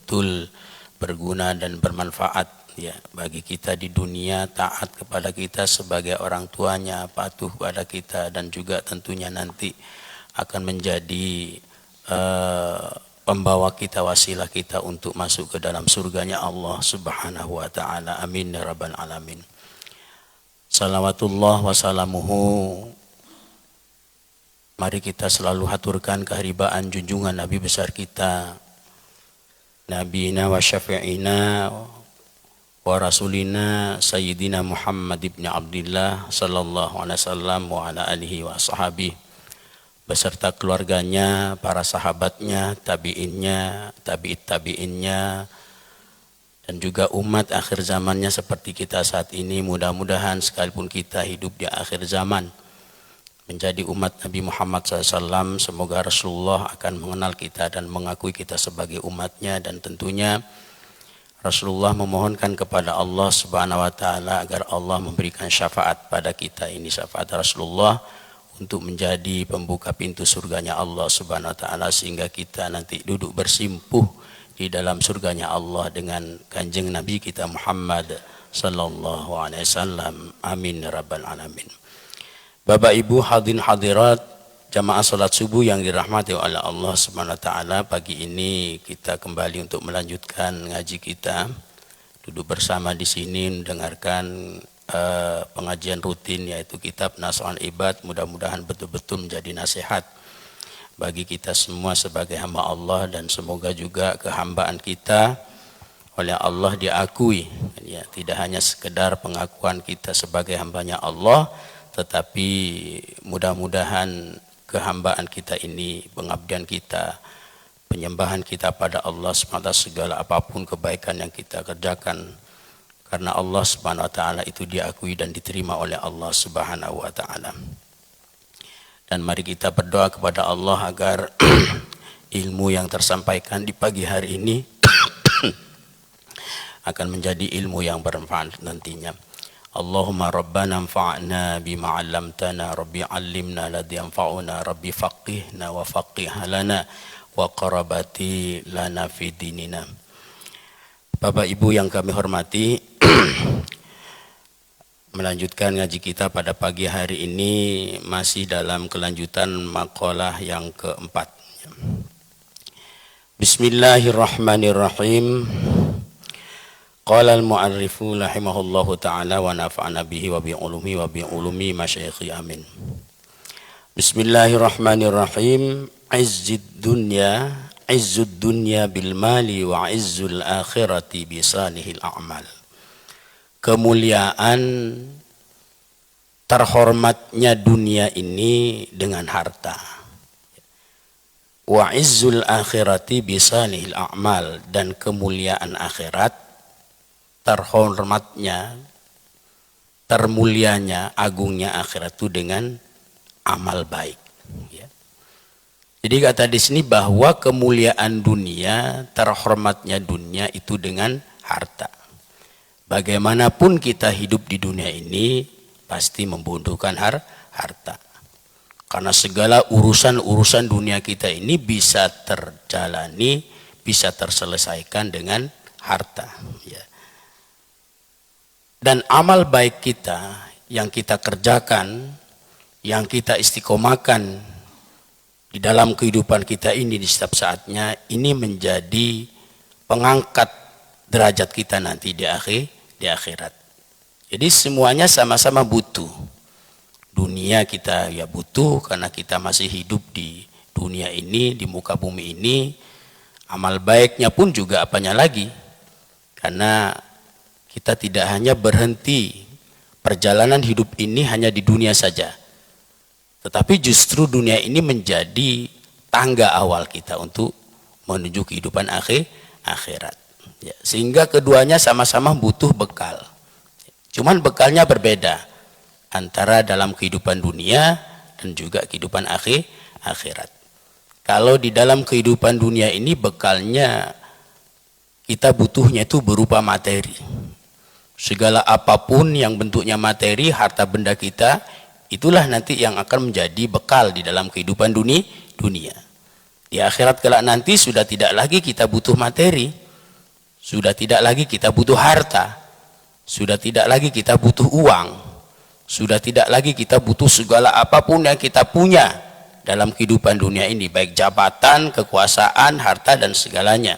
betul-betul berguna dan bermanfaat ya bagi kita di dunia, taat kepada kita sebagai orang tuanya, patuh pada kita, dan juga tentunya nanti akan menjadi pembawa kita, wasilah kita untuk masuk ke dalam surganya Allah Subhanahu wa taala. Amin ya rabbal alamin. Salawatullah wassalamuhu. Mari kita selalu haturkan keharibaan junjungan Nabi besar kita, Nabiina wa syafi'ina wa rasulina Sayyidina Muhammad ibn Abdillah sallallahu alaihi wasallam wa ala alihi wa ashabihi beserta keluarganya, para sahabatnya, tabi'innya, tabi'innya, dan juga umat akhir zamannya seperti kita saat ini. Mudah-mudahan sekalipun kita hidup di akhir zaman menjadi umat Nabi Muhammad SAW, semoga Rasulullah akan mengenal kita dan mengakui kita sebagai umatnya, dan tentunya Rasulullah memohonkan kepada Allah Subhanahu wa taala agar Allah memberikan syafaat pada kita ini, syafaat Rasulullah untuk menjadi pembuka pintu surganya Allah Subhanahu wa taala, sehingga kita nanti duduk bersimpuh di dalam surganya Allah dengan kanjeng Nabi kita Muhammad sallallahu alaihi wasallam. Amin ya rabbal alamin. Bapak Ibu hadirin hadirat jamaah salat subuh yang dirahmati oleh Allah Subhanahu wa taala, pagi ini kita kembali untuk melanjutkan ngaji kita. Duduk bersama di sini mendengarkan pengajian rutin yaitu kitab Nashul Ibad. Mudah-mudahan betul-betul menjadi nasihat bagi kita semua sebagai hamba Allah, dan semoga juga kehambaan kita oleh Allah diakui ya, tidak hanya sekedar pengakuan kita sebagai hambanya Allah, tetapi mudah-mudahan kehambaan kita ini, pengabdian kita, penyembahan kita pada Allah SWT, segala apapun kebaikan yang kita kerjakan karena Allah Subhanahu wa taala itu diakui dan diterima oleh Allah Subhanahu wa taala. Dan mari kita berdoa kepada Allah agar ilmu yang tersampaikan di pagi hari ini akan menjadi ilmu yang bermanfaat nantinya. Allahumma rabbana anfa'na bima 'allamtana, rabbi 'allimna ladzi yanfa'una, rabbi faqihna wa faqih lana wa qarabati lana fi dinina. Bapak Ibu yang kami hormati, melanjutkan ngaji kita pada pagi hari ini masih dalam kelanjutan makalah yang keempat. Bismillahirrahmanirrahim. Qala al-mu'arrifu rahimahullahu ta'ala wa nafa'ana bihi wa bi'ulumi wa bi'ulumi masyayikhi amin. Bismillahirrahmanirrahim. Izzud dunya bil mali wa izzul akhirati bisalihil a'mal. Kemuliaan, terhormatnya dunia ini dengan harta. Wa izzul akhirati bisalihil a'mal, dan kemuliaan akhirat, terhormatnya, termulianya, agungnya akhirat itu dengan amal baik. Ya. Jadi kata di sini bahwa kemuliaan dunia, terhormatnya dunia itu dengan harta. Bagaimanapun kita hidup di dunia ini pasti membutuhkan harta. Karena segala urusan-urusan dunia kita ini bisa terjalani, bisa terselesaikan dengan harta. Ya. Dan amal baik kita yang kita kerjakan, yang kita istiqomahkan di dalam kehidupan kita ini di setiap saatnya, ini menjadi pengangkat derajat kita nanti di akhirat. Jadi semuanya sama-sama butuh. Dunia kita ya butuh karena kita masih hidup di dunia ini, di muka bumi ini. Amal baiknya pun juga apanya lagi. Karena kita tidak hanya berhenti perjalanan hidup ini hanya di dunia saja. Tetapi justru dunia ini menjadi tangga awal kita untuk menuju kehidupan akhirat. Ya, sehingga keduanya sama-sama butuh bekal. Cuman bekalnya berbeda antara dalam kehidupan dunia dan juga kehidupan akhirat. Kalau di dalam kehidupan dunia ini bekalnya kita butuhnya itu berupa materi. Segala apapun yang bentuknya materi, harta benda kita, itulah nanti yang akan menjadi bekal di dalam kehidupan dunia. Di akhirat kelak nanti sudah tidak lagi kita butuh materi. Sudah tidak lagi kita butuh harta, sudah tidak lagi kita butuh uang, sudah tidak lagi kita butuh segala apapun yang kita punya dalam kehidupan dunia ini, baik jabatan, kekuasaan, harta dan segalanya.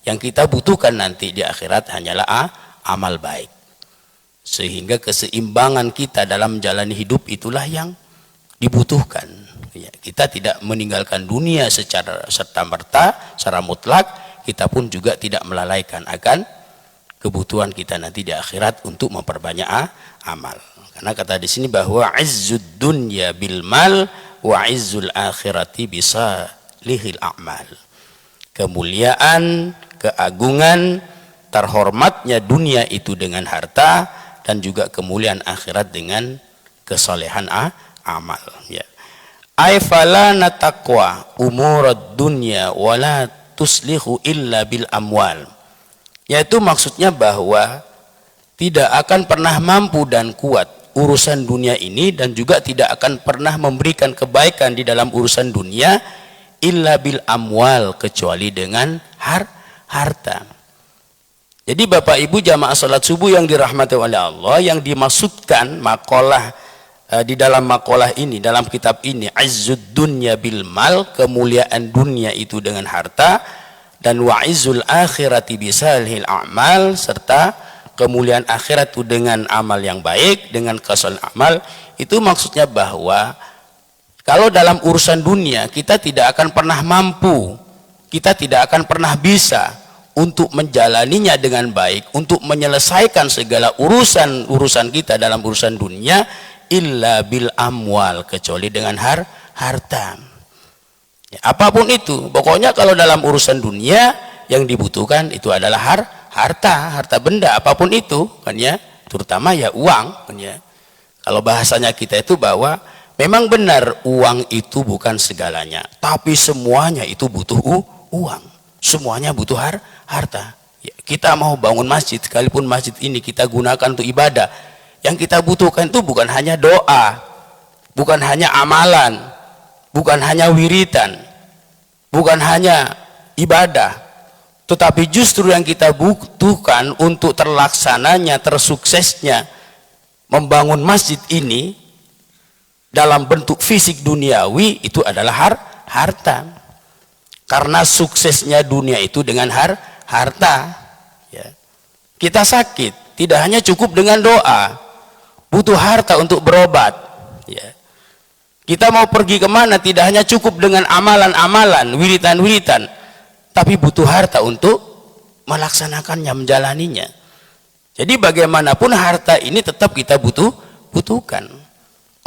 Yang kita butuhkan nanti di akhirat hanyalah amal baik. Sehingga keseimbangan kita dalam menjalani hidup itulah yang dibutuhkan. Ya, kita tidak meninggalkan dunia secara serta-merta, secara mutlak. Kita pun juga tidak melalaikan akan kebutuhan kita nanti di akhirat untuk memperbanyak amal. Karena kata di sini bahwa izzud dunya bil mal wa izzul akhirati bisalihil a'mal. Kemuliaan, keagungan, terhormatnya dunia itu dengan harta, dan juga kemuliaan akhirat dengan kesolehan amal. Ya. Aifala nataqwa umurad dunya wala tuslihu illa bil amwal. Yaitu maksudnya bahwa tidak akan pernah mampu dan kuat urusan dunia ini, dan juga tidak akan pernah memberikan kebaikan di dalam urusan dunia illa bil amwal, kecuali dengan harta. Jadi Bapak Ibu jamaah salat subuh yang dirahmati oleh Allah, yang dimaksudkan makalah di dalam makalah ini, dalam kitab ini, izzud dunya bil mal, kemuliaan dunia itu dengan harta, dan wa'izzul akhirati bisalihil a'mal, serta kemuliaan akhirat itu dengan amal yang baik, dengan kesalahan amal. Itu maksudnya bahwa kalau dalam urusan dunia kita tidak akan pernah mampu, kita tidak akan pernah bisa untuk menjalaninya dengan baik, untuk menyelesaikan segala urusan kita dalam urusan dunia, illa bil amwal, kecuali dengan harta. Ya, apapun itu, pokoknya kalau dalam urusan dunia yang dibutuhkan itu adalah harta benda, apapun itu kan ya, terutama ya uang kan ya. Kalau bahasanya kita itu bahwa memang benar uang itu bukan segalanya, tapi semuanya itu butuh uang, semuanya butuh harta. Ya, kita mau bangun masjid, sekalipun masjid ini kita gunakan untuk ibadah, yang kita butuhkan itu bukan hanya doa, bukan hanya amalan, bukan hanya wiridan, bukan hanya ibadah, tetapi justru yang kita butuhkan untuk terlaksananya, tersuksesnya membangun masjid ini dalam bentuk fisik duniawi itu adalah harta. Karena suksesnya dunia itu dengan harta. Ya. Kita sakit, tidak hanya cukup dengan doa, butuh harta untuk berobat. Ya. Kita mau pergi kemana, tidak hanya cukup dengan amalan-amalan, wiritan-wiritan, tapi butuh harta untuk melaksanakannya, menjalaninya. Jadi bagaimanapun harta ini tetap kita butuhkan.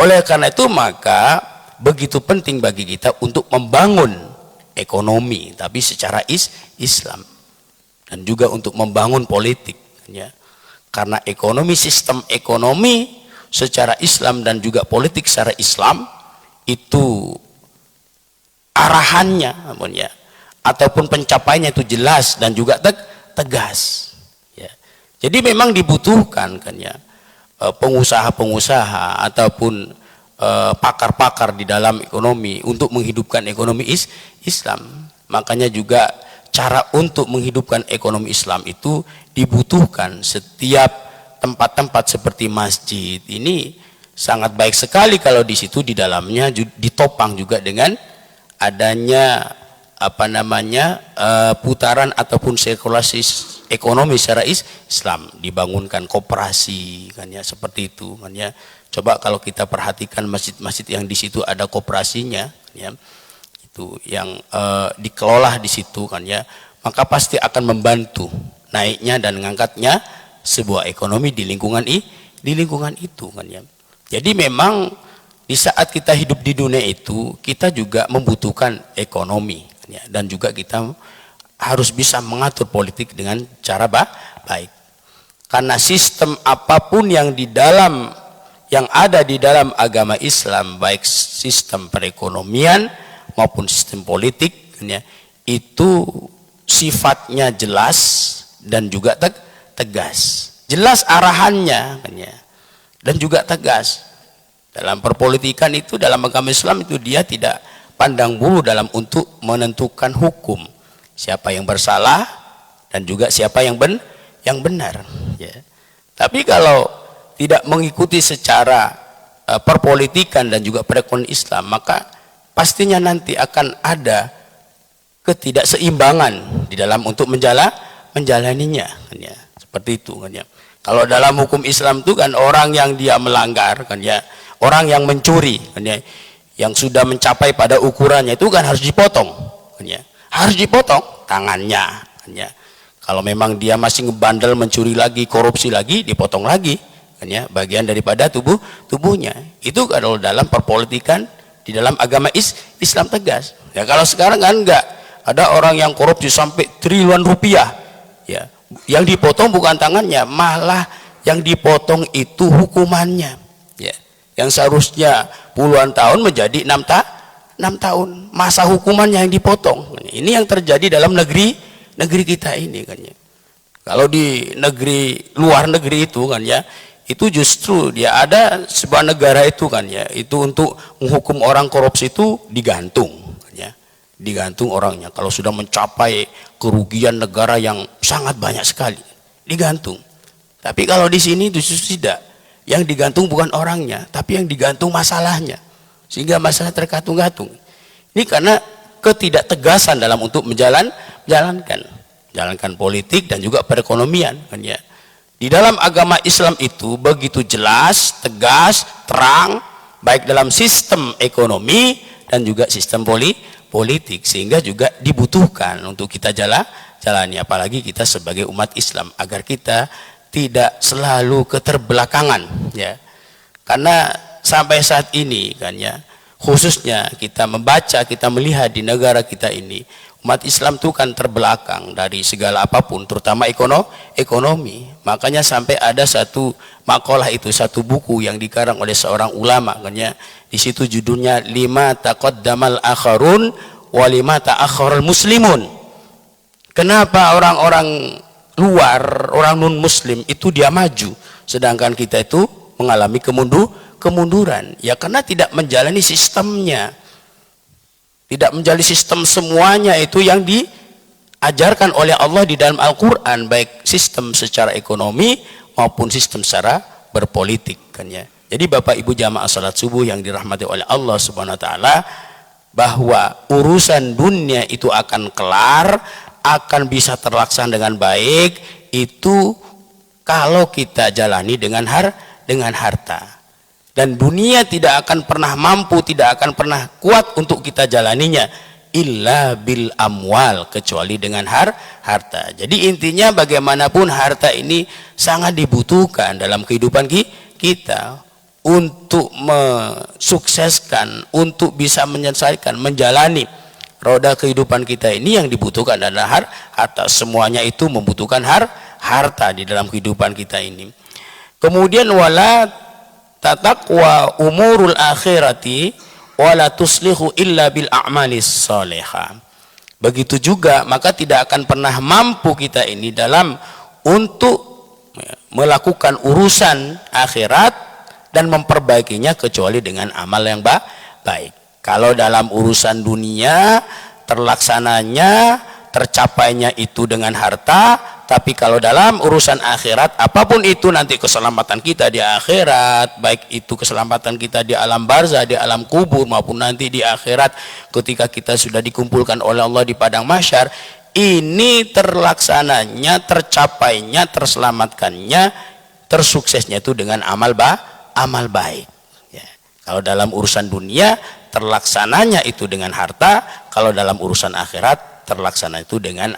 Oleh karena itu maka begitu penting bagi kita untuk membangun ekonomi, tapi secara Islam, dan juga untuk membangun politik ya. Karena ekonomi, sistem ekonomi secara Islam dan juga politik secara Islam itu arahannya ya, ataupun pencapaiannya itu jelas dan juga tegas ya. Jadi memang dibutuhkan kan ya pengusaha-pengusaha ataupun pakar-pakar di dalam ekonomi untuk menghidupkan ekonomi Islam. Makanya juga cara untuk menghidupkan ekonomi Islam itu dibutuhkan setiap tempat-tempat seperti masjid ini. Sangat baik sekali kalau di situ di dalamnya ditopang juga dengan adanya putaran ataupun sirkulasi ekonomi secara Islam, dibangunkan koperasi kan ya, seperti itu kan ya. Coba kalau kita perhatikan masjid-masjid yang di situ ada koperasinya ya, itu yang dikelola di situ kan ya, maka pasti akan membantu naiknya dan mengangkatnya sebuah ekonomi di lingkungan itu kan ya. Jadi memang di saat kita hidup di dunia itu kita juga membutuhkan ekonomi kan ya, dan juga kita harus bisa mengatur politik dengan cara baik. Karena sistem apapun yang ada di dalam agama Islam, baik sistem perekonomian maupun sistem politik ya, itu sifatnya jelas dan juga tegas. Jelas arahannya ya, dan juga tegas. Dalam perpolitikan itu, dalam agama Islam itu dia tidak pandang bulu dalam untuk menentukan hukum. Siapa yang bersalah dan juga siapa yang benar, ya. Tapi kalau tidak mengikuti secara perpolitikan dan juga perekonomian Islam, maka pastinya nanti akan ada ketidakseimbangan di dalam untuk menjalaninya, kan ya. Seperti itu, kan ya. Kalau dalam hukum Islam itu kan orang yang dia melanggar, kan ya, orang yang mencuri, kan ya, yang sudah mencapai pada ukurannya itu kan harus dipotong, kan ya. Harus dipotong tangannya, kan ya. Kalau memang dia masih ngebandel, mencuri lagi, korupsi lagi, dipotong lagi, kan ya, bagian daripada tubuhnya. Itu kalau dalam perpolitikan di dalam agama Islam tegas. Ya kalau sekarang kan enggak, ada orang yang korupsi sampai triliunan rupiah, ya, yang dipotong bukan tangannya, malah yang dipotong itu hukumannya, ya, yang seharusnya puluhan tahun menjadi 6 tahun, masa hukumannya yang dipotong. Ini yang terjadi dalam negeri kita ini, kan ya. Kalau di negeri luar negeri itu, kan ya, itu justru dia ada sebuah negara itu, kan ya, itu untuk menghukum orang korupsi itu digantung, kan ya, digantung orangnya. Kalau sudah mencapai kerugian negara yang sangat banyak sekali, digantung. Tapi kalau di sini justru tidak, yang digantung bukan orangnya, tapi yang digantung masalahnya, sehingga masalah terkatung-katung. Ini karena ketidaktegasan dalam untuk menjalankan politik dan juga perekonomian, kan ya. Di dalam agama Islam itu begitu jelas, tegas, terang, baik dalam sistem ekonomi dan juga sistem politik, sehingga juga dibutuhkan untuk kita jalani, apalagi kita sebagai umat Islam, agar kita tidak selalu keterbelakangan, ya. Karena sampai saat ini, kan ya, khususnya kita membaca, kita melihat di negara kita ini, umat Islam itu kan terbelakang dari segala apapun, terutama ekonomi. Makanya sampai ada satu makalah itu, satu buku yang dikarang oleh seorang ulama, kan ya. Di situ judulnya lima taqaddamal akharun wa lima ta'akhkharal muslimun. Kenapa orang-orang luar, orang non muslim itu dia maju, sedangkan kita itu mengalami kemunduran? Ya karena tidak menjalani sistemnya. Tidak menjalani sistem semuanya itu yang diajarkan oleh Allah di dalam Al-Quran, baik sistem secara ekonomi maupun sistem secara berpolitik, kan ya. Jadi Bapak Ibu jamaah salat subuh yang dirahmati oleh Allah Subhanahu wa taala, bahwa urusan dunia itu akan kelar, akan bisa terlaksana dengan baik itu kalau kita jalani dengan harta. Dan dunia tidak akan pernah mampu, tidak akan pernah kuat untuk kita jalaninya illa bil amwal, kecuali dengan harta. Jadi intinya bagaimanapun harta ini sangat dibutuhkan dalam kehidupan kita untuk mensukseskan, untuk bisa menyelesaikan, menjalani roda kehidupan kita ini. Yang dibutuhkan adalah harta. Semuanya itu membutuhkan harta di dalam kehidupan kita ini. Kemudian wala tataqwa umurul akhirati wala tuslihu illa bil a'malis salihah. Begitu juga, maka tidak akan pernah mampu kita ini dalam untuk melakukan urusan akhirat dan memperbaikinya kecuali dengan amal yang baik. Kalau dalam urusan dunia terlaksananya, tercapainya itu dengan harta, tapi kalau dalam urusan akhirat, apapun itu nanti keselamatan kita di akhirat, baik itu keselamatan kita di alam barzah, di alam kubur, maupun nanti di akhirat ketika kita sudah dikumpulkan oleh Allah di padang mahsyar, ini terlaksananya, tercapainya, terselamatkannya, tersuksesnya itu dengan amal baik, ya. Kalau dalam urusan dunia terlaksananya itu dengan harta, kalau dalam urusan akhirat terlaksana itu dengan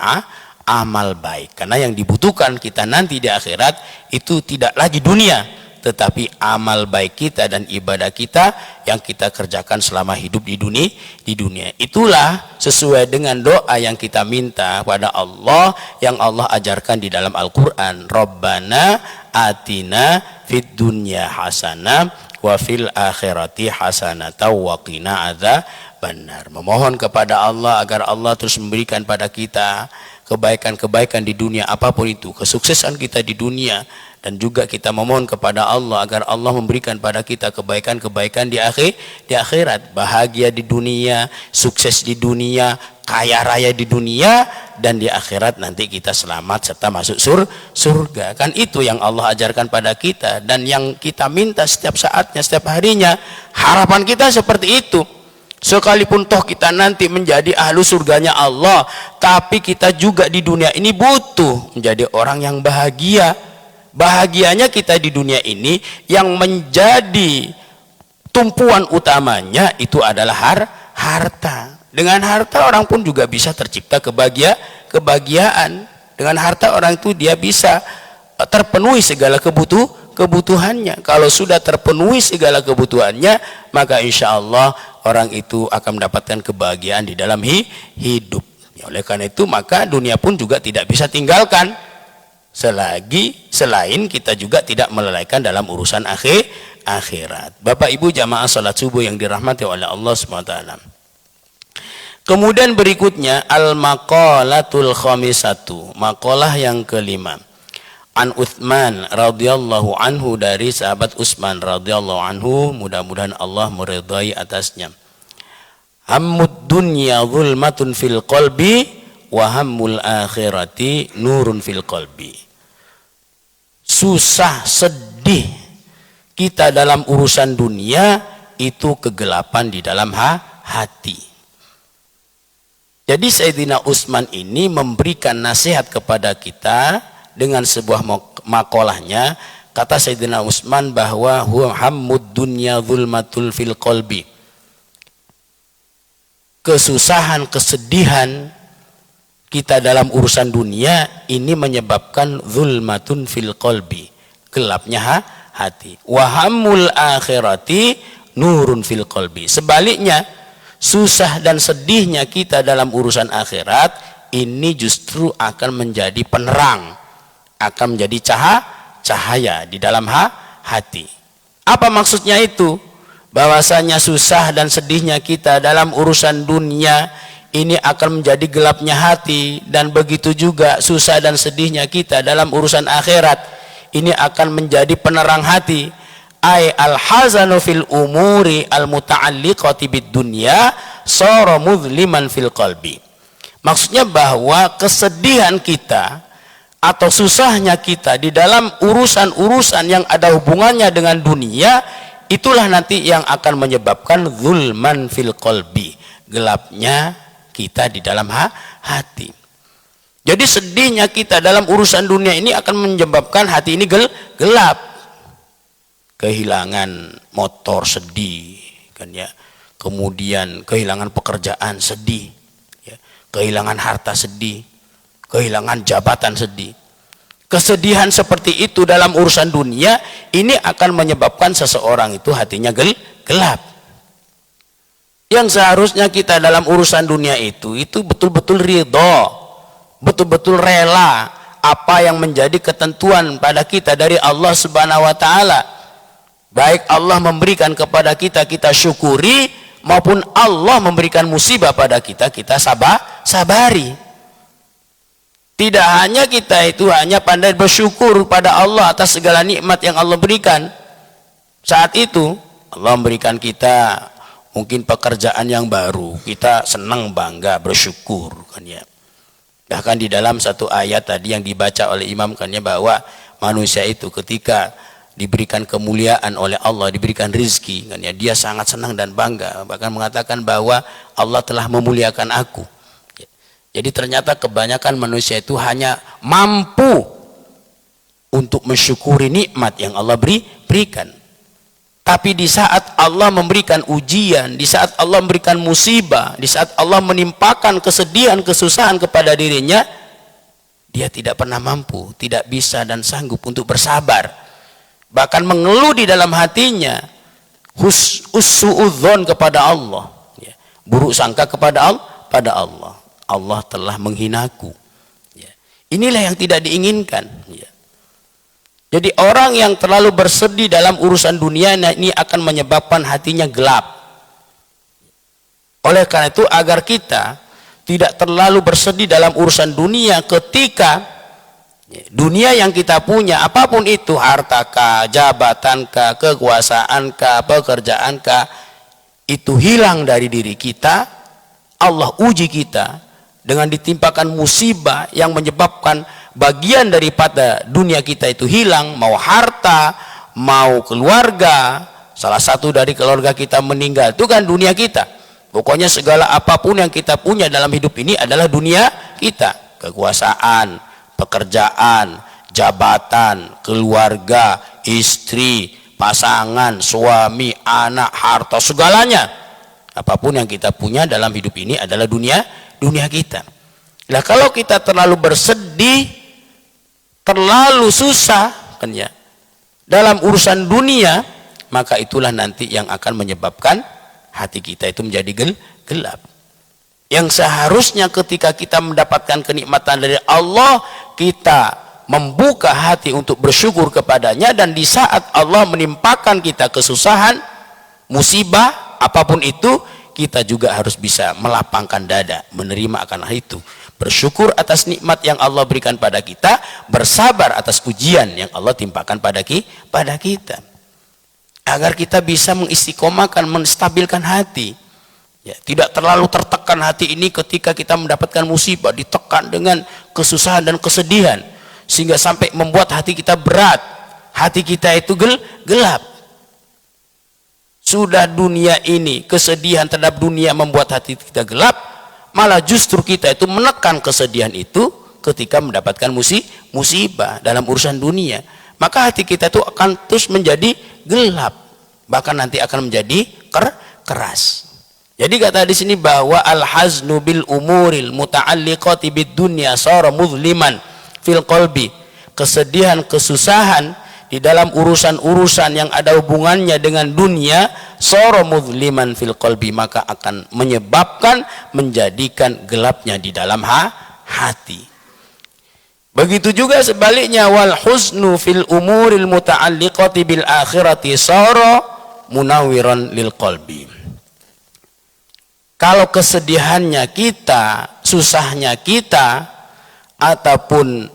amal baik. Karena yang dibutuhkan kita nanti di akhirat itu tidak lagi dunia, tetapi amal baik kita dan ibadah kita yang kita kerjakan selama hidup di dunia. Itulah sesuai dengan doa yang kita minta pada Allah, yang Allah ajarkan di dalam Al-Quran. Rabbana atina fid dunya hasanah wa fil akhirati hasanah wa qina adzabannar. Memohon kepada Allah agar Allah terus memberikan pada kita kebaikan-kebaikan di dunia, apapun itu, kesuksesan kita di dunia, dan juga kita memohon kepada Allah agar Allah memberikan pada kita kebaikan-kebaikan di akhirat, bahagia di dunia, sukses di dunia, kaya raya di dunia dan di akhirat nanti kita selamat serta masuk surga. Kan itu yang Allah ajarkan pada kita dan yang kita minta setiap saatnya, setiap harinya. Harapan kita seperti itu. Sekalipun toh kita nanti menjadi ahlu surganya Allah, tapi kita juga di dunia ini butuh menjadi orang yang bahagia. Bahagianya kita di dunia ini yang menjadi tumpuan utamanya itu adalah harta. Dengan harta orang pun juga bisa tercipta kebahagiaan. Dengan harta orang itu dia bisa terpenuhi segala kebutuhannya. Kalau sudah terpenuhi segala kebutuhannya, maka insya Allah orang itu akan mendapatkan kebahagiaan di dalam hidup. Ya, oleh karena itu maka dunia pun juga tidak bisa tinggalkan selain kita juga tidak melalaikan dalam urusan akhirat. Bapak Ibu jamaah salat subuh yang dirahmati oleh Allah SWT. Kemudian berikutnya al-maqalatul khamisatu, maqalah yang kelima. An Utsman radhiyallahu anhu, dari sahabat Utsman radhiyallahu anhu, mudah-mudahan Allah meridai atasnya. Hammud dunya zulmatun fil qalbi wa hammul akhirati nurun fil qalbi. Susah, sedih kita dalam urusan dunia itu kegelapan di dalam hati. Jadi Sayyidina Utsman ini memberikan nasihat kepada kita dengan sebuah makolahnya. Kata Sayyidina Utsman bahwa hammud dunya zulmatul fil qalbi. Kesusahan, kesedihan kita dalam urusan dunia ini menyebabkan zulmatun fil qalbi, gelapnya hati. Wa hammul akhirati nurun fil qalbi. Sebaliknya, susah dan sedihnya kita dalam urusan akhirat ini justru akan menjadi penerang, akan menjadi cahaya di dalam hati. Apa maksudnya itu? Bahwasanya susah dan sedihnya kita dalam urusan dunia ini akan menjadi gelapnya hati, dan begitu juga susah dan sedihnya kita dalam urusan akhirat ini akan menjadi penerang hati. Ay al-hazanu fil umuri al-muta'alliqati bid dunya sara mudliman fil qalbi. Maksudnya bahwa kesedihan kita atau susahnya kita di dalam urusan-urusan yang ada hubungannya dengan dunia, itulah nanti yang akan menyebabkan zulman fil qalbi, gelapnya kita di dalam hati. Jadi sedihnya kita dalam urusan dunia ini akan menyebabkan hati ini gelap. Kehilangan motor sedih kan ya, kemudian kehilangan pekerjaan sedih ya, kehilangan harta sedih, kehilangan jabatan sedih. Kesedihan seperti itu dalam urusan dunia ini akan menyebabkan seseorang itu hatinya gelap. Yang seharusnya kita dalam urusan dunia itu betul-betul ridho, betul-betul rela apa yang menjadi ketentuan pada kita dari Allah Subhanahu wa taala. Baik Allah memberikan kepada kita, kita syukuri, maupun Allah memberikan musibah pada kita, kita sabari. Tidak hanya kita itu hanya pandai bersyukur pada Allah atas segala nikmat yang Allah berikan. Saat itu Allah memberikan kita mungkin pekerjaan yang baru, kita senang, bangga, bersyukur kan ya. Bahkan di dalam satu ayat tadi yang dibaca oleh imam kan ya, bahwa manusia itu ketika diberikan kemuliaan oleh Allah, diberikan rizki kan ya, dia sangat senang dan bangga, bahkan mengatakan bahwa Allah telah memuliakan aku. Jadi ternyata kebanyakan manusia itu hanya mampu untuk mensyukuri nikmat yang Allah berikan. Tapi di saat Allah memberikan ujian, di saat Allah memberikan musibah, di saat Allah menimpakan kesedihan, kesusahan kepada dirinya, dia tidak pernah mampu, tidak bisa dan sanggup untuk bersabar. Bahkan mengeluh di dalam hatinya, hussuudzon kepada Allah, ya, buruk sangka kepada Allah. Allah telah menghinaku. Ya. Inilah yang tidak diinginkan. Ya. Jadi orang yang terlalu bersedih dalam urusan dunia ini akan menyebabkan hatinya gelap. Oleh karena itu agar kita tidak terlalu bersedih dalam urusan dunia, ketika dunia yang kita punya, apapun itu, hartakah, jabatankah, kekuasaankah, pekerjaankah, itu hilang dari diri kita, Allah uji kita dengan ditimpakan musibah yang menyebabkan bagian daripada dunia kita itu hilang, mau harta, mau keluarga, salah satu dari keluarga kita meninggal, itu kan dunia kita. Pokoknya segala apapun yang kita punya dalam hidup ini adalah dunia kita. Kekuasaan, pekerjaan, jabatan, keluarga, istri, pasangan, suami, anak, harta, segalanya. Apapun yang kita punya dalam hidup ini adalah dunia kita. Nah, kalau kita terlalu bersedih, terlalu susah kan ya dalam urusan dunia, maka itulah nanti yang akan menyebabkan hati kita itu menjadi gelap. Yang seharusnya ketika kita mendapatkan kenikmatan dari Allah, kita membuka hati untuk bersyukur kepadanya, dan di saat Allah menimpakan kita kesusahan, musibah, apapun itu, kita juga harus bisa melapangkan dada, menerima akan hal itu, bersyukur atas nikmat yang Allah berikan pada kita, bersabar atas ujian yang Allah timpakan pada kita, agar kita bisa mengistiqomahkan, menstabilkan hati. Ya, tidak terlalu tertekan hati ini ketika kita mendapatkan musibah, ditekan dengan kesusahan dan kesedihan, sehingga sampai membuat hati kita berat, hati kita itu gelap. Sudah dunia ini, kesedihan terhadap dunia membuat hati kita gelap, malah justru kita itu menekan kesedihan itu ketika mendapatkan musibah dalam urusan dunia. Maka hati kita itu akan terus menjadi gelap, bahkan nanti akan menjadi keras. Jadi kata di sini bahwa al-haznu bil umuril muta'alliqati bid dunya sara muzliman fil qalbi. Kesedihan, kesusahan di dalam urusan-urusan yang ada hubungannya dengan dunia, sara muzliman fil qalbi, maka akan menyebabkan, menjadikan gelapnya di dalam hati. Begitu juga sebaliknya, wal huznu fil umuril muta'alliqati bil akhirati sara munawwiran lil qalbi. Kalau kesedihannya kita, susahnya kita, ataupun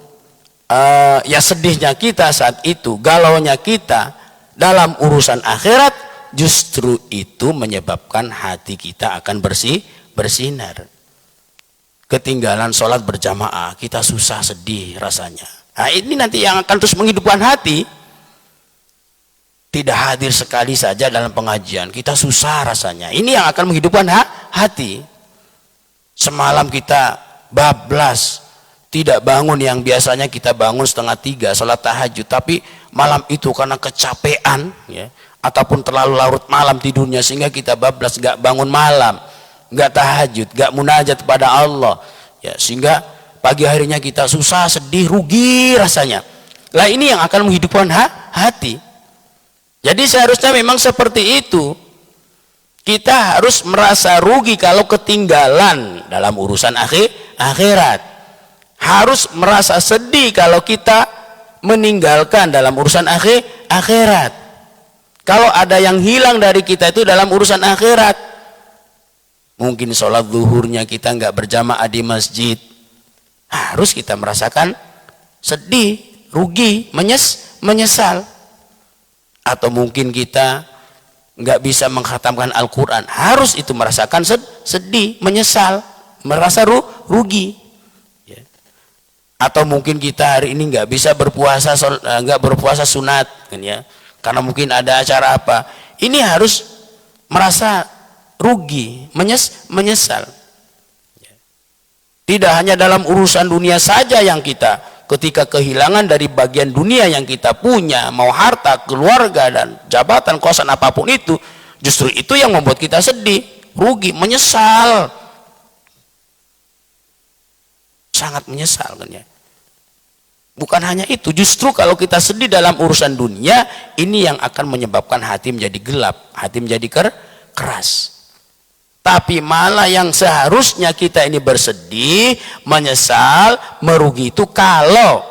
ya sedihnya kita saat itu, galaunya kita dalam urusan akhirat, justru itu menyebabkan hati kita akan bersinar. Ketinggalan sholat berjamaah, kita susah, sedih rasanya. Nah, ini nanti yang akan terus menghidupkan hati. Tidak hadir sekali saja dalam pengajian, kita susah rasanya. Ini yang akan menghidupkan hati. Semalam kita bablas, tidak bangun yang biasanya kita bangun 2:30 sholat tahajud, tapi malam itu karena kecapean, ya, ataupun terlalu larut malam tidurnya, sehingga kita bablas, gak bangun malam, nggak tahajud, nggak munajat kepada Allah, ya, sehingga pagi harinya kita susah, sedih, rugi rasanya. Lah ini yang akan menghidupkan hati. Jadi seharusnya memang seperti itu. Kita harus merasa rugi kalau ketinggalan dalam urusan akhirat. Harus merasa sedih kalau kita meninggalkan dalam urusan akhirat. Kalau ada yang hilang dari kita itu dalam urusan akhirat, mungkin sholat zuhurnya kita nggak berjamaah di masjid, harus kita merasakan sedih, rugi, menyesal. Atau mungkin kita nggak bisa mengkhatamkan Al-Quran, harus itu merasakan sedih, menyesal, merasa rugi. Ya. Atau mungkin kita hari ini nggak bisa berpuasa sunat, kan ya, karena mungkin ada acara apa. Ini harus merasa rugi, menyesal. Tidak hanya dalam urusan dunia saja yang kita, ketika kehilangan dari bagian dunia yang kita punya, mau harta, keluarga, dan jabatan, kosan, apapun itu, justru itu yang membuat kita sedih, rugi, menyesal, sangat menyesal kan ya. Bukan hanya itu, justru kalau kita sedih dalam urusan dunia, ini yang akan menyebabkan hati menjadi gelap, hati menjadi keras. Tapi malah yang seharusnya kita ini bersedih, menyesal, merugi itu kalau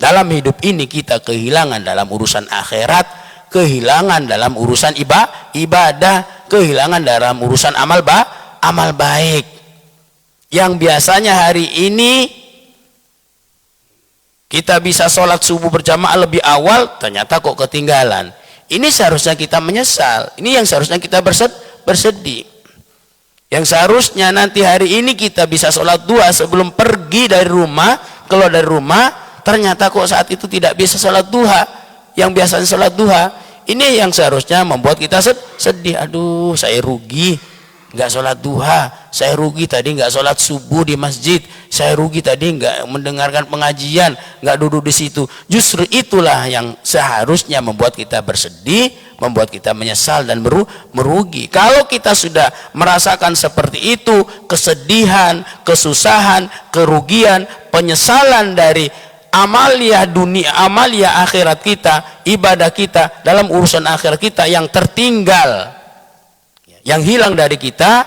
dalam hidup ini kita kehilangan dalam urusan akhirat, kehilangan dalam urusan ibadah, kehilangan dalam urusan amal baik. Yang biasanya hari ini kita bisa sholat subuh berjamaah lebih awal, ternyata kok ketinggalan. Ini seharusnya kita menyesal, ini yang seharusnya kita bersedih. Yang seharusnya nanti hari ini kita bisa sholat duha sebelum pergi dari rumah, keluar dari rumah, ternyata kok saat itu tidak bisa sholat duha. Yang biasanya sholat duha, ini yang seharusnya membuat kita sedih. Aduh, saya rugi nggak sholat duha, saya rugi tadi nggak sholat subuh di masjid, saya rugi tadi nggak mendengarkan pengajian, nggak duduk di situ. Justru itulah yang seharusnya membuat kita bersedih, membuat kita menyesal dan merugi. Kalau kita sudah merasakan seperti itu, kesedihan, kesusahan, kerugian, penyesalan dari amalia dunia, amalia akhirat kita, ibadah kita dalam urusan akhirat kita yang tertinggal, yang hilang dari kita,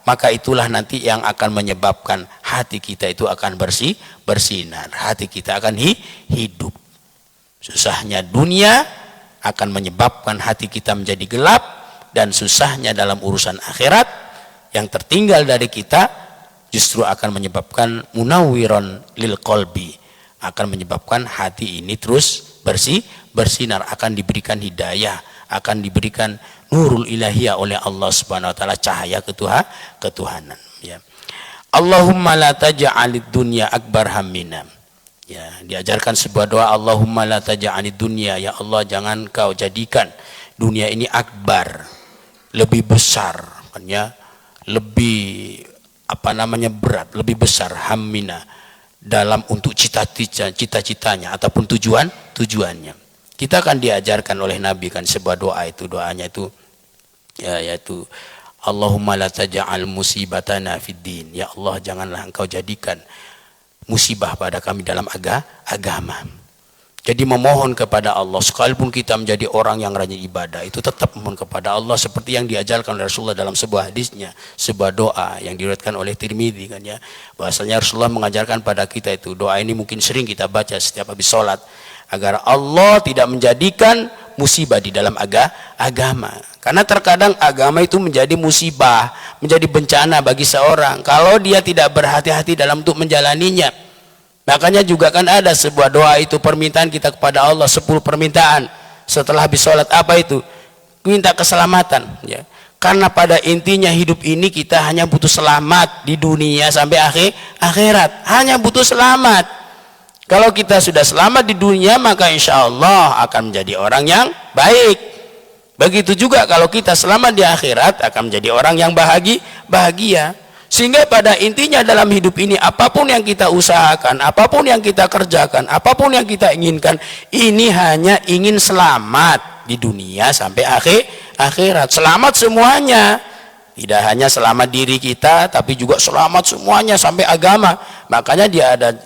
maka itulah nanti yang akan menyebabkan hati kita itu akan bersinar, hati kita akan hidup. Susahnya dunia akan menyebabkan hati kita menjadi gelap, dan susahnya dalam urusan akhirat yang tertinggal dari kita justru akan menyebabkan munawwiron lil qalbi, akan menyebabkan hati ini terus bersinar, akan diberikan hidayah, akan diberikan nurul ilahiyah oleh Allah Subhanahu wa taala, cahaya ketuhanan, ya. Allahumma la taj'alid dunya akbar hammina. Ya, diajarkan sebuah doa, Allahumma la taj'alid dunya, ya Allah jangan kau jadikan dunia ini akbar, lebih besar, kan ya, lebih berat, lebih besar, hammina, dalam untuk cita-citanya ataupun tujuannya. Kita akan diajarkan oleh Nabi kan sebuah doa, itu doanya itu ya, yaitu Allahumma la taj'al musibatana fid din, ya Allah janganlah engkau jadikan musibah pada kami dalam agama. Jadi memohon kepada Allah, sekalipun kita menjadi orang yang rajin ibadah, itu tetap memohon kepada Allah seperti yang diajarkan oleh Rasulullah dalam sebuah hadisnya, sebuah doa yang diriwayatkan oleh Tirmidzi kan ya, bahwasanya Rasulullah mengajarkan pada kita itu doa ini mungkin sering kita baca setiap habis sholat, agar Allah tidak menjadikan musibah di dalam agama. Karena terkadang agama itu menjadi musibah, menjadi bencana bagi seorang kalau dia tidak berhati-hati dalam untuk menjalaninya. Makanya juga kan ada sebuah doa itu, permintaan kita kepada Allah, 10 permintaan setelah habis sholat. Apa itu? Minta keselamatan, ya. Karena pada intinya hidup ini kita hanya butuh selamat di dunia sampai akhirat, hanya butuh selamat. Kalau kita sudah selamat di dunia, maka insya Allah akan menjadi orang yang baik. Begitu juga kalau kita selamat di akhirat, akan menjadi orang yang bahagia. Sehingga pada intinya dalam hidup ini, apapun yang kita usahakan, apapun yang kita kerjakan, apapun yang kita inginkan, ini hanya ingin selamat di dunia sampai akhirat. Selamat semuanya. Tidak hanya selamat diri kita, tapi juga selamat semuanya sampai agama. Makanya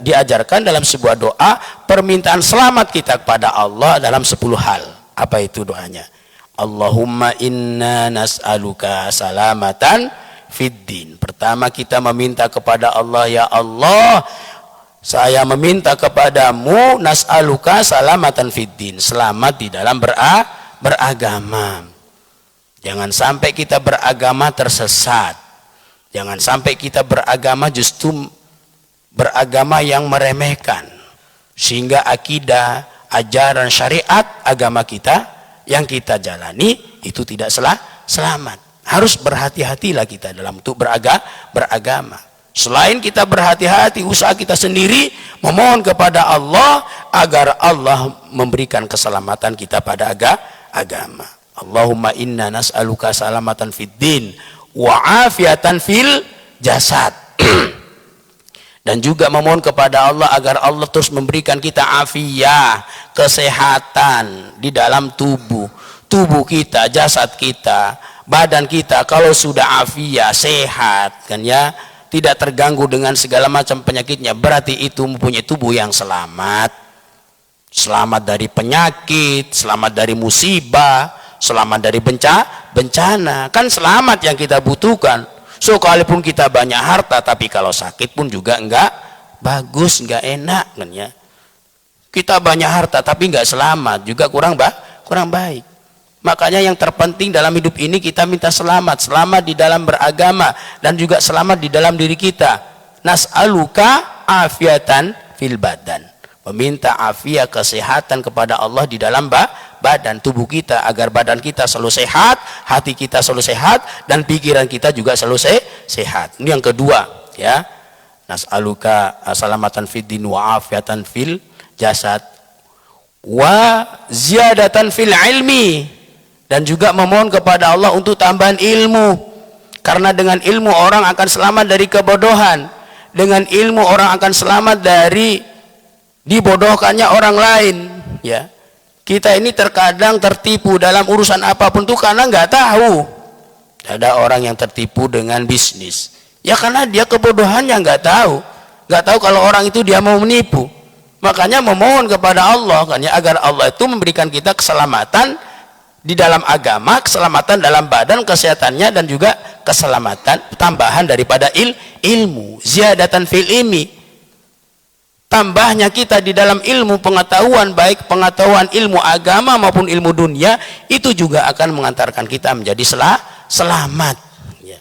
diajarkan dalam sebuah doa, permintaan selamat kita kepada Allah dalam 10 hal. Apa itu doanya? Allahumma inna nas'aluka salamatan fid din. Pertama kita meminta kepada Allah, ya Allah, saya meminta kepadamu, nas'aluka salamatan fid din, selamat di dalam beragama. Jangan sampai kita beragama tersesat. Jangan sampai kita beragama justru beragama yang meremehkan, sehingga akidah, ajaran syariat agama kita yang kita jalani itu tidak selamat. Harus berhati-hatilah kita dalam untuk beragama. Selain kita berhati-hati, usaha kita sendiri memohon kepada Allah agar Allah memberikan keselamatan kita pada agama. Allahumma inna nas'aluka salamatan fid din wa afiatan fil jasad. Dan juga memohon kepada Allah agar Allah terus memberikan kita afiah, kesehatan di dalam tubuh kita, jasad kita, badan kita. Kalau sudah afiah, sehat kan ya, tidak terganggu dengan segala macam penyakitnya, berarti itu mempunyai tubuh yang selamat. Selamat dari penyakit, selamat dari musibah, selamat dari bencana. Kan selamat yang kita butuhkan. So kalaupun kita banyak harta, tapi kalau sakit pun juga enggak bagus, enggak enak kan ya. Kita banyak harta tapi enggak selamat juga kurang baik. Makanya yang terpenting dalam hidup ini kita minta selamat di dalam beragama dan juga selamat di dalam diri kita. Nas'aluka afiatan fil badan. Meminta afiat, kesehatan kepada Allah di dalam badan tubuh kita, agar badan kita selalu sehat, hati kita selalu sehat, dan pikiran kita juga selalu sehat. Ini yang kedua, ya. Nas'aluka salamatan fid din wa afiatan fil jasad wa ziyadatan fil ilmi, dan juga memohon kepada Allah untuk tambahan ilmu, karena dengan ilmu orang akan selamat dari kebodohan, dengan ilmu orang akan selamat dari dibodohkannya orang lain, ya. Kita ini terkadang tertipu dalam urusan apapun tuh karena nggak tahu. Ada orang yang tertipu dengan bisnis, ya karena dia kebodohannya nggak tahu kalau orang itu dia mau menipu. Makanya memohon kepada Allah kan ya, agar Allah itu memberikan kita keselamatan di dalam agama, keselamatan dalam badan, kesehatannya, dan juga keselamatan tambahan daripada ilmu, ziyadatan fil ilmi. Tambahnya kita di dalam ilmu pengetahuan, baik pengetahuan ilmu agama maupun ilmu dunia, itu juga akan mengantarkan kita menjadi selamat, ya.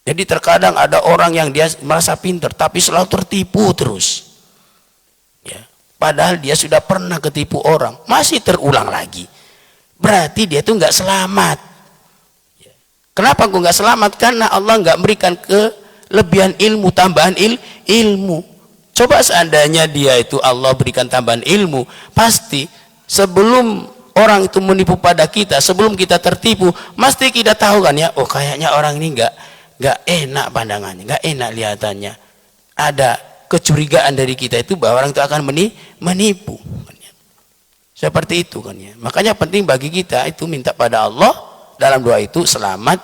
Jadi terkadang ada orang yang dia merasa pintar tapi selalu tertipu terus, ya. Padahal dia sudah pernah ketipu orang, masih terulang lagi, berarti dia tuh nggak selamat, ya. Kenapa kok nggak selamat? Karena Allah nggak memberikan kelebihan ilmu, tambahan ilmu. Coba seandainya dia itu Allah berikan tambahan ilmu, pasti sebelum orang itu menipu pada kita, sebelum kita tertipu, mesti kita tahu kan ya, oh kayaknya orang ini nggak enak pandangannya, nggak enak lihatannya, ada kecurigaan dari kita itu bahwa orang itu akan menipu, kan ya. Seperti itu kan ya. Makanya penting bagi kita itu minta pada Allah dalam doa itu selamat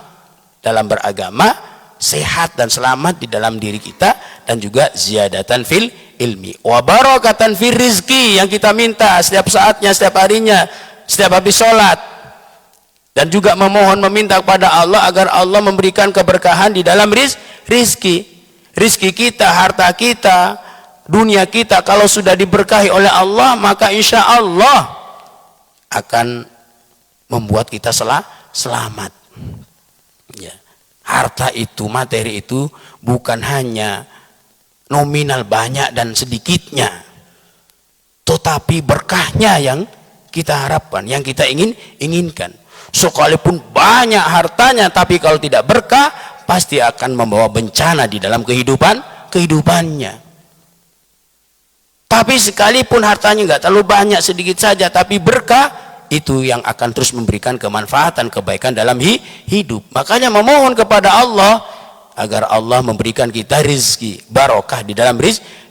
dalam beragama, sehat dan selamat di dalam diri kita, dan juga ziyadatan fil ilmi wa barakatan fil rizki, yang kita minta setiap saatnya, setiap harinya, setiap habis sholat. Dan juga memohon, meminta kepada Allah agar Allah memberikan keberkahan di dalam rizki kita, harta kita, dunia kita. Kalau sudah diberkahi oleh Allah, maka insya Allah akan membuat kita selamat, ya. Harta itu, materi itu bukan hanya nominal banyak dan sedikitnya, tetapi berkahnya yang kita harapkan, yang kita inginkan. Sekalipun banyak hartanya, tapi kalau tidak berkah, pasti akan membawa bencana di dalam kehidupannya. Tapi sekalipun hartanya nggak terlalu banyak, sedikit saja, tapi berkah, itu yang akan terus memberikan kemanfaatan, kebaikan dalam hidup. Makanya memohon kepada Allah agar Allah memberikan kita rizki, barokah di dalam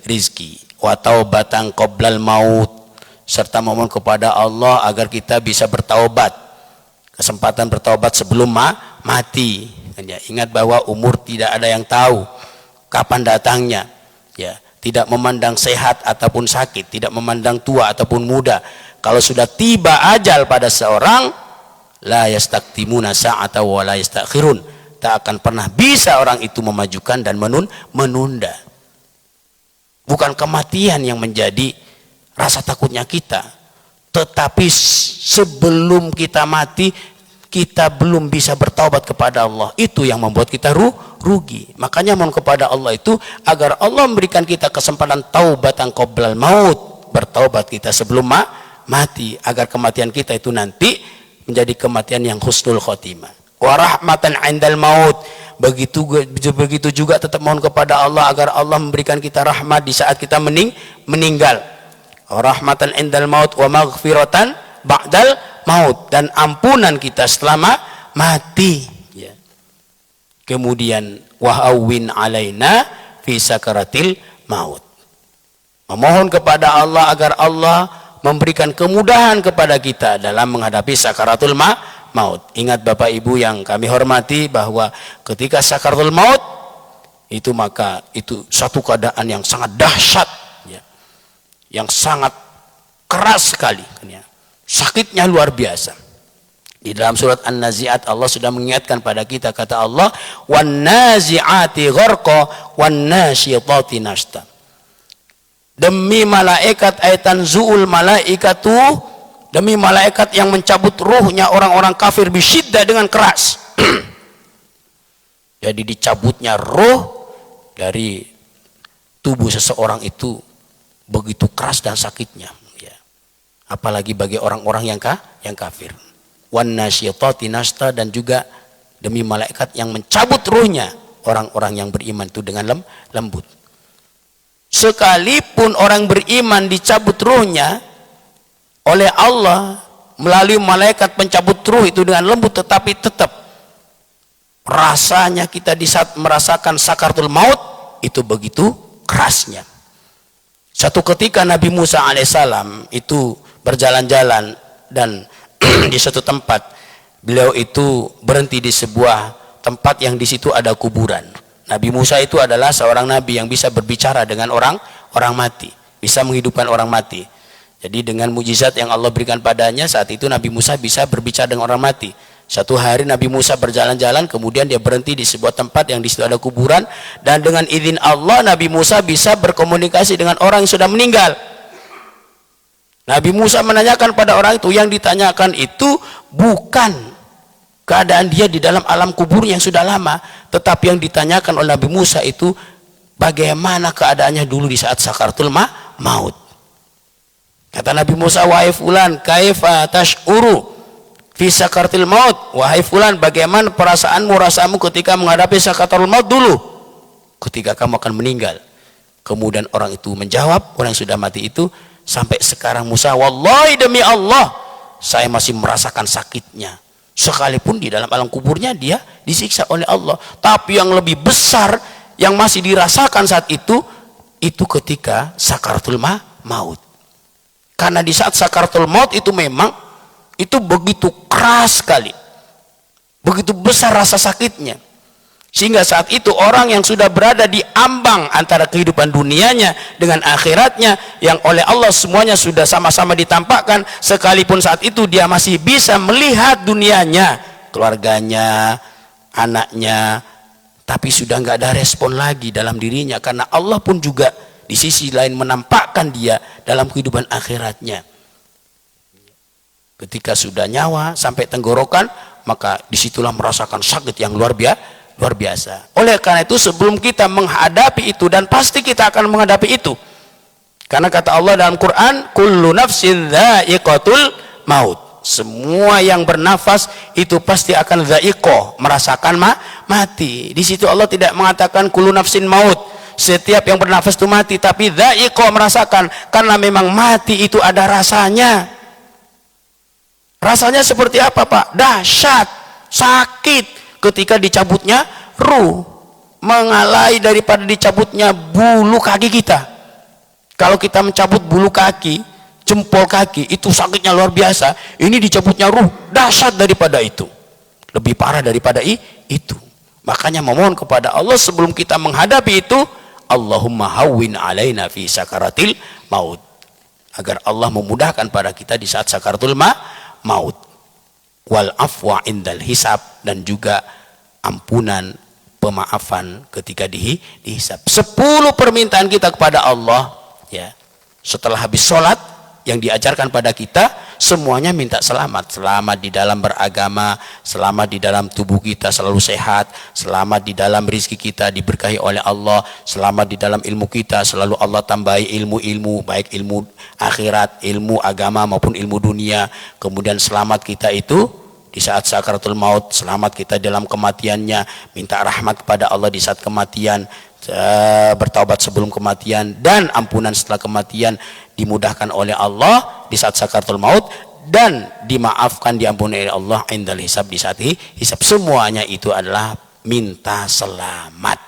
rizki. Wa taubatan qoblal maut, serta memohon kepada Allah agar kita bisa bertaubat, kesempatan bertaubat sebelum mati. Ya, ingat bahwa umur tidak ada yang tahu kapan datangnya, ya. Tidak memandang sehat ataupun sakit, tidak memandang tua ataupun muda. Kalau sudah tiba ajal pada seorang, la yastaktimuna sa'ata wa la yastakhirun, tak akan pernah bisa orang itu memajukan dan menunda. Bukan kematian yang menjadi rasa takutnya kita, tetapi sebelum kita mati, kita belum bisa bertaubat kepada Allah, itu yang membuat kita rugi. Makanya mohon kepada Allah itu agar Allah memberikan kita kesempatan taubatan qoblal maut, bertaubat kita sebelum mati, agar kematian kita itu nanti menjadi kematian yang husnul khotimah. Wa rahmatan 'indal maut, begitu juga tetap mohon kepada Allah agar Allah memberikan kita rahmat di saat kita meninggal. Wa rahmatan 'indal maut wa maghfiratan ba'dal maut, dan ampunan kita setelah mati, ya. Kemudian wahawin alaina fi sakaratil maut, memohon kepada Allah agar Allah memberikan kemudahan kepada kita dalam menghadapi sakaratul maut. Ingat Bapak Ibu yang kami hormati, bahwa ketika sakaratul maut itu, maka itu satu keadaan yang sangat dahsyat, ya, yang sangat keras sekali, ya. Sakitnya luar biasa. Di dalam surat An-Nazi'at Allah sudah mengingatkan pada kita, kata Allah, wan nazi'ati gharqa wan nasyitati nashta. Demi malaikat ayatan zuul malaikatu, demi malaikat yang mencabut ruhnya orang-orang kafir bisyiddah, dengan keras. Jadi dicabutnya ruh dari tubuh seseorang itu begitu keras dan sakitnya, ya. Apalagi bagi orang-orang yang kafir. Wan nasyitati nashta, dan juga demi malaikat yang mencabut ruhnya orang-orang yang beriman itu dengan lembut. Sekalipun orang beriman dicabut ruhnya oleh Allah melalui malaikat pencabut ruh itu dengan lembut, tetapi tetap rasanya kita di saat merasakan sakaratul maut itu begitu kerasnya. Satu ketika Nabi Musa alaihissalam itu berjalan-jalan dan di suatu tempat beliau itu berhenti di sebuah tempat yang di situ ada kuburan. Nabi Musa itu adalah seorang nabi yang bisa berbicara dengan orang mati, bisa menghidupkan orang mati. Jadi dengan mujizat yang Allah berikan padanya saat itu Nabi Musa bisa berbicara dengan orang mati. Satu hari Nabi Musa berjalan-jalan, kemudian dia berhenti di sebuah tempat yang di situ ada kuburan, dan dengan izin Allah Nabi Musa bisa berkomunikasi dengan orang yang sudah meninggal. Nabi Musa menanyakan pada orang itu, yang ditanyakan itu bukan keadaan dia di dalam alam kubur yang sudah lama, tetapi yang ditanyakan oleh Nabi Musa itu bagaimana keadaannya dulu di saat sakaratul maut. Kata Nabi Musa, wahai fulan, kaifa tash'uru fi sakaratil maut? Wahai fulan, bagaimana perasaanmu, rasamu ketika menghadapi sakaratul maut dulu, ketika kamu akan meninggal? Kemudian orang itu menjawab, orang yang sudah mati itu, sampai sekarang Musa, wallahi demi Allah, saya masih merasakan sakitnya. Sekalipun di dalam alam kuburnya dia disiksa oleh Allah. Tapi yang lebih besar yang masih dirasakan saat itu ketika sakaratul maut. Karena di saat sakaratul maut itu memang itu begitu keras sekali. Begitu besar rasa sakitnya. Sehingga saat itu orang yang sudah berada di ambang antara kehidupan dunianya dengan akhiratnya, yang oleh Allah semuanya sudah sama-sama ditampakkan, sekalipun saat itu dia masih bisa melihat dunianya, keluarganya, anaknya, tapi sudah nggak ada respon lagi dalam dirinya, karena Allah pun juga di sisi lain menampakkan dia dalam kehidupan akhiratnya. Ketika sudah nyawa sampai tenggorokan, maka disitulah merasakan sakit yang luar biasa. Oleh karena itu sebelum kita menghadapi itu, dan pasti kita akan menghadapi itu, karena kata Allah dalam Quran, kullu nafsin dha'iqatul maut, semua yang bernafas itu pasti akan dha'iqah, merasakan mati. Di situ Allah tidak mengatakan kullu nafsin maut, setiap yang bernafas itu mati, tapi dha'iqah, merasakan, karena memang mati itu ada rasanya. Rasanya seperti apa, Pak? Dahsyat, sakit ketika dicabutnya ruh, mengalai daripada dicabutnya bulu kaki kita. Kalau kita mencabut bulu kaki, jempol kaki, itu sakitnya luar biasa. Ini dicabutnya ruh, dahsyat daripada itu, lebih parah daripada itu. Makanya memohon kepada Allah sebelum kita menghadapi itu, Allahumma hawwin alaina fi sakaratil maut, agar Allah memudahkan pada kita di saat sakaratul maut, wal afwa indal hisab, dan juga ampunan, pemaafan ketika dihisab. 10 permintaan kita kepada Allah, ya, setelah habis sholat yang diajarkan pada kita, semuanya minta selamat. Selamat di dalam beragama, selamat di dalam tubuh kita selalu sehat, selamat di dalam rizki kita diberkahi oleh Allah, selamat di dalam ilmu kita selalu Allah tambahi ilmu-ilmu, baik ilmu akhirat, ilmu agama maupun ilmu dunia. Kemudian selamat kita itu di saat sakaratul maut, selamat kita dalam kematiannya, minta rahmat kepada Allah di saat kematian, bertaubat sebelum kematian, dan ampunan setelah kematian dimudahkan oleh Allah di saat sakaratul maut, dan dimaafkan, diampuni oleh Allah indal hisab, di saat hisab. Semuanya itu adalah minta selamat.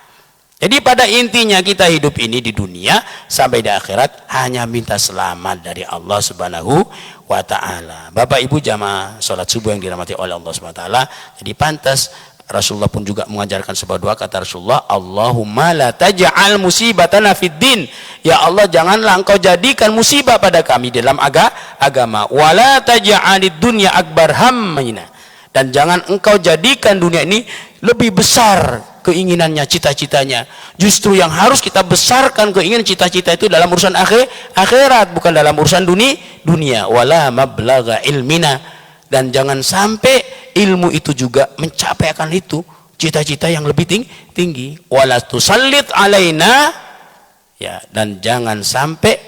Jadi pada intinya kita hidup ini di dunia sampai di akhirat hanya minta selamat dari Allah Subhanahu wa ta'ala. Bapak Ibu jamaah sholat subuh yang dirahmati oleh Allah Subhanahu wa ta'ala, jadi pantas Rasulullah pun juga mengajarkan sebuah doa, kata Rasulullah, Allahumma la taj'al musibatana fid din, ya Allah janganlah engkau jadikan musibah pada kami dalam agama, wala taj'alid dunya akbar hammina, dan jangan engkau jadikan dunia ini lebih besar keinginannya, cita-citanya. Justru yang harus kita besarkan keinginan cita-cita itu dalam urusan akhirat, bukan dalam urusan dunia. Wala mablagha ilmina, dan jangan sampai ilmu itu juga mencapai akan itu cita-cita yang lebih tinggi. Wala tusallit alaina, ya, dan jangan sampai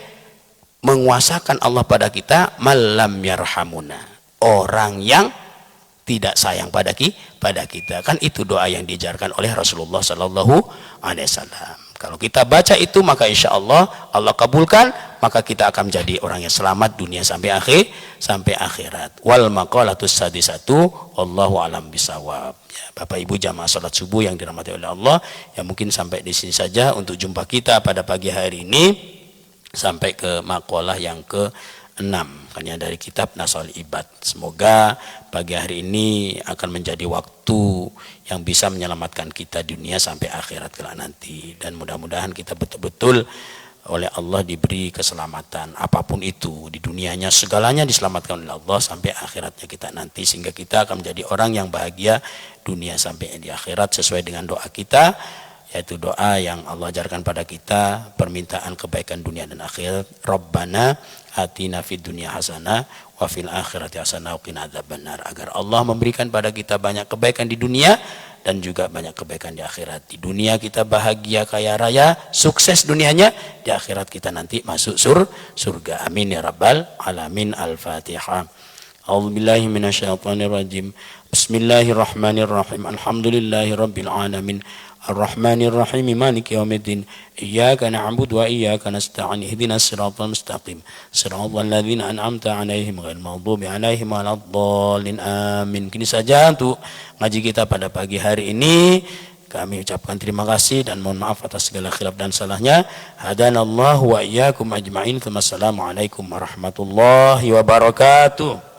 menguasakan Allah pada kita malam yarhamuna, orang yang tidak sayang pada kita. Kan itu doa yang diajarkan oleh Rasulullah Sallallahu Alaihi Wasallam. Kalau kita baca itu maka insya Allah Allah kabulkan, maka kita akan menjadi orang yang selamat dunia sampai akhirat. Wal maqalatus sadisatu wallahu alam bisawab. Ya, Bapak Ibu jamaah salat subuh yang dirahmati oleh Allah, ya mungkin sampai di sini saja untuk jumpa kita pada pagi hari ini sampai ke maqalah yang ke-6 hanya dari kitab Nasal Ibad. Semoga pagi hari ini akan menjadi waktu yang bisa menyelamatkan kita dunia sampai akhirat kelak nanti, dan mudah-mudahan kita betul-betul oleh Allah diberi keselamatan apapun itu di dunianya, segalanya diselamatkan oleh Allah sampai akhiratnya kita nanti, sehingga kita akan menjadi orang yang bahagia dunia sampai di akhirat sesuai dengan doa kita, yaitu doa yang Allah ajarkan pada kita, permintaan kebaikan dunia dan akhirat. Rabbana atina fid dunya hasanah wa fil akhirati hasanah wa qina adzabannar. Agar Allah memberikan pada kita banyak kebaikan di dunia dan juga banyak kebaikan di akhirat. Di dunia kita bahagia kaya raya, sukses dunianya, di akhirat kita nanti masuk surga. Amin ya rabbal alamin. Al-Fatihah. A'udzubillahi minasyaitonir rajim. Bismillahirrahmanirrahim. Alhamdulillahirabbil alamin. Ar-Rahmanir Rahim Maliki Yaumiddin. Iyyaka na'budu wa iyyaka nasta'in. Ihdinas siratal mustaqim. Siratal ladzina an'amta 'alaihim ghairil maghdubi 'alaihim waladdallin. Amin. Kini saja untuk ngaji kita pada pagi hari ini. Kami ucapkan terima kasih dan mohon maaf atas segala khilaf dan salahnya. Hadanallahu wa iyyakum ajma'in. Wassalamualaikum warahmatullahi wabarakatuh.